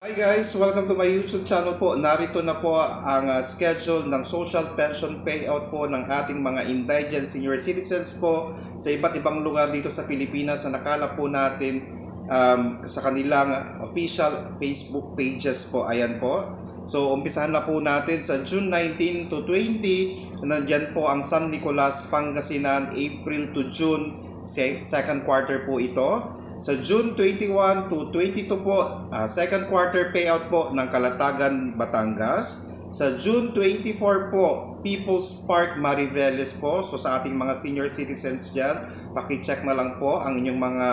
Hi guys! Welcome to my YouTube channel po. Narito na po ang schedule ng social pension payout po ng ating mga indigent senior citizens po sa iba't ibang lugar dito sa Pilipinas na nakala po natin sa kanilang official Facebook pages po. Ayan po. So umpisahan na po natin sa June 19 to 20. Nandyan po ang San Nicolas, Pangasinan, April to June, second quarter po ito. Sa June 21 to 22 po, second quarter payout po ng Calatagan, Batangas. Sa June 24 po, People's Park, Mariveles po. So sa ating mga senior citizens dyan, pakicheck na lang po ang inyong mga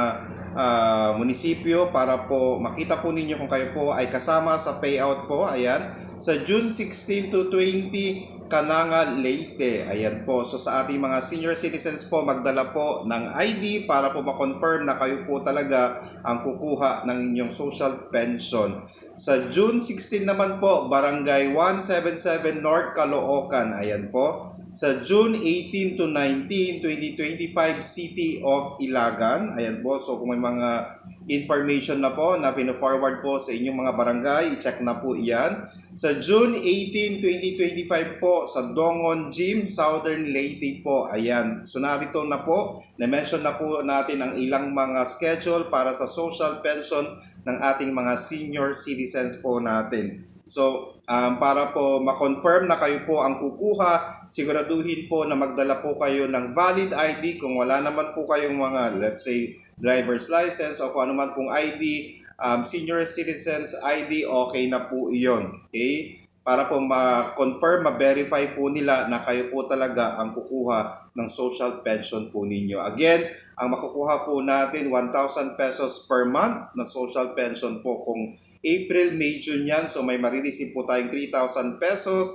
munisipyo para po makita po ninyo kung kayo po ay kasama sa payout po. Ayan. Sa June 16 to 20, Cananga, Leyte. Ayan po. So sa ating mga senior citizens po, magdala po ng ID para po ma-confirm na kayo po talaga ang kukuha ng inyong social pension. Sa June 16 naman po, Barangay 177 North, Caloocan. Ayan po. Sa June 18 to 19, 2025, City of Ilagan. Ayan po. So kung may mga information na po na pino-forward po sa inyong mga barangay, i-check na po iyan. Sa June 18, 2025 po, sa Dongon Gym, Southern Leyte po. Ayan. So narito na po, na-mention na po natin ang ilang mga schedule para sa social pension ng ating mga senior citizens po natin. So, para po ma-confirm na kayo po ang kukuha, siguraduhin po na magdala po kayo ng valid ID. Kung wala naman po kayong mga, let's say, driver's license o kung ano man pong ID, senior citizens ID, okay na po iyon. Okay? Para po ma-confirm, ma-verify po nila na kayo po talaga ang kukuha ng social pension po ninyo. Again, ang makukuha po natin 1,000 pesos per month na social pension po. Kung April, May, June yan, so may marireceive po tayong 3,000 pesos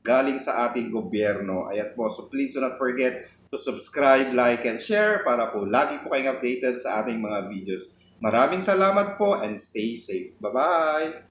galing sa ating gobyerno. Ayan po. So please do not forget to subscribe, like, and share para po lagi po kayong updated sa ating mga videos. Maraming salamat po and stay safe. Bye-bye!